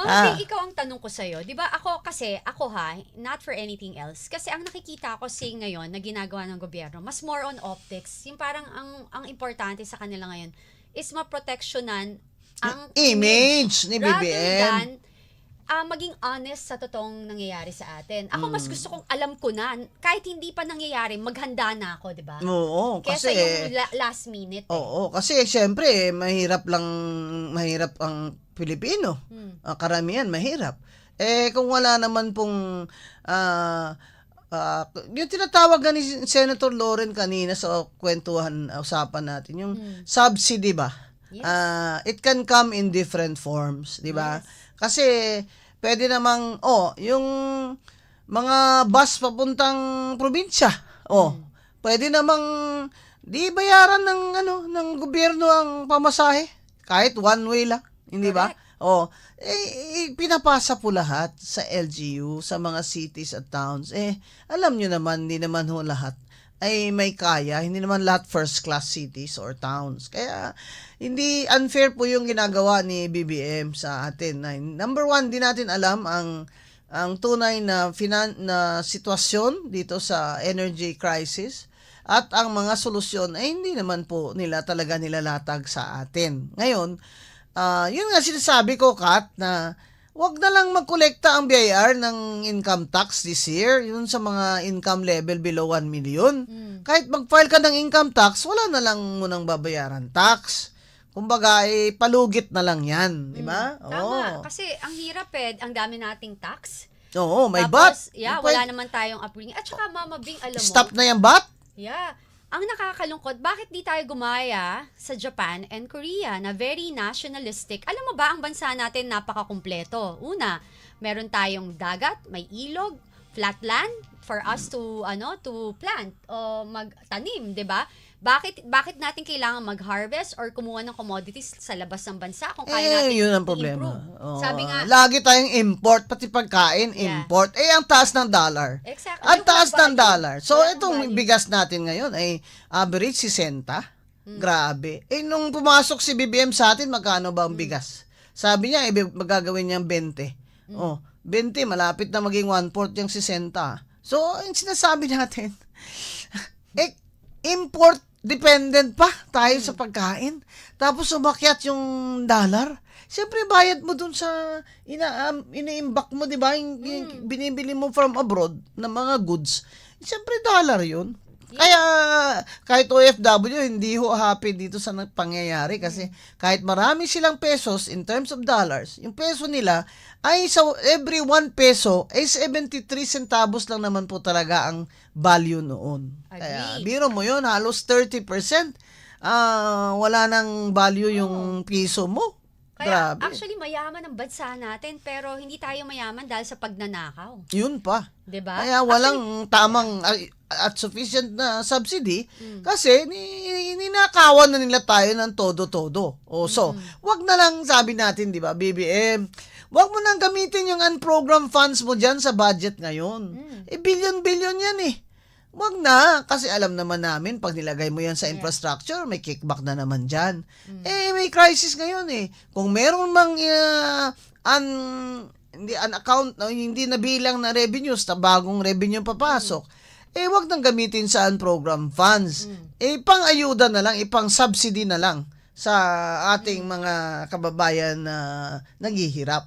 Mama Bing, ikaw ang tanong ko sa'yo. Di ba ako ha, not for anything else. Kasi ang nakikita ko ngayon na ginagawa ng gobyerno, mas more on optics. Yung parang ang importante sa kanila ngayon is maproteksyonan ang image ni rather BBM. than maging honest sa totoong nangyayari sa atin. Ako mas gusto kong alam ko na, kahit hindi pa nangyayari, maghanda na ako, di ba? Oo, Kesa kasi yung last minute. oo, kasi syempre mahirap ang Pilipino. Karamihan mahirap. Kung wala naman pong yung tinatawag ni Senator Loren kanina sa usapan natin, yung subsidy ba? Yes. It can come in different forms, di ba? Yes. Kasi pwede namang yung mga bus papuntang probinsya. Pwede namang di bayaran ng gobyerno ang pamasahe kahit one way lang, hindi ba? Pinapasa po lahat sa LGU, sa mga cities at towns. Alam nyo naman, hindi naman ho lahat ay may kaya, hindi naman lahat first class cities or towns. Kaya hindi unfair po yung ginagawa ni BBM sa atin. Number one, di natin alam ang tunay na sitwasyon dito sa energy crisis, at ang mga solusyon ay hindi naman po nila talaga nilalatag sa atin. Ngayon, yun nga sinasabi ko, Kat, na wag na lang magkolekta ang BIR ng income tax this year, yun sa mga income level below 1 million. Kahit mag-file ka ng income tax, wala na lang munang babayaran tax. Kumbaga, palugit na lang yan, di ba? Tama, kasi ang hirap ang dami nating tax. Oo, may Tapos, VAT. wala naman tayong upbringing. At saka, Mama Bing, alam mo, Stop na yung VAT? yeah. Ang nakakalungkot, bakit di tayo gumaya sa Japan and Korea na very nationalistic? Alam mo ba, ang bansa natin napakakumpleto. Una, meron tayong dagat, may ilog, flat land for us to plant o magtanim, 'di ba? Bakit natin kailangan mag-harvest or kumuha ng commodities sa labas ng bansa kung kaya natin yun ang problema. i-improve? Sabi nga, lagi tayong import, pati pagkain, import. Ang taas ng dollar. Exactly. Ang taas ng Value. dollar. So, Walang itong value. bigas natin ngayon ay average 60. Grabe. Nung pumasok si BBM sa atin, magkano ba ang bigas? Sabi niya, magagawin niyang 20. 20, malapit na maging 1/4 yung 60. So, yung sinasabi natin, import dependent pa tayo sa pagkain. Tapos umakyat yung dollar. Siyempre, bayad mo dun sa ina-imbak mo, di ba? Yung binibili mo from abroad na mga goods. Siyempre, dollar yun. Kaya, kahit OFW, hindi ho happy dito sa pangyayari kasi kahit marami silang pesos in terms of dollars, yung peso nila ay sa every 1 peso ay 73 centavos lang naman po talaga ang value noon. Kaya, biro mo yun, halos 30%, wala nang value yung piso mo. Kaya Grabe. actually mayaman ang bansa natin pero hindi tayo mayaman dahil sa pagnanakaw. Yun pa. 'Di ba? Kaya walang tamang at sufficient na subsidy kasi ninakawan na nila tayo ng todo-todo. So, wag na lang sabi natin, di ba, BBM, wag mo nang gamitin yung unprogrammed funds mo dyan sa budget ngayon. Billion-billion yan eh. Wag na, kasi alam naman namin, pag nilagay mo yan sa infrastructure, may kickback na naman dyan. May crisis ngayon eh. Kung meron mang hindi nabilang na revenues, na bagong revenue papasok, wag nang gamitin sa unprogrammed funds. Pang-ayuda na lang, ipang-subsidy na lang sa ating mga kababayan na naghihirap.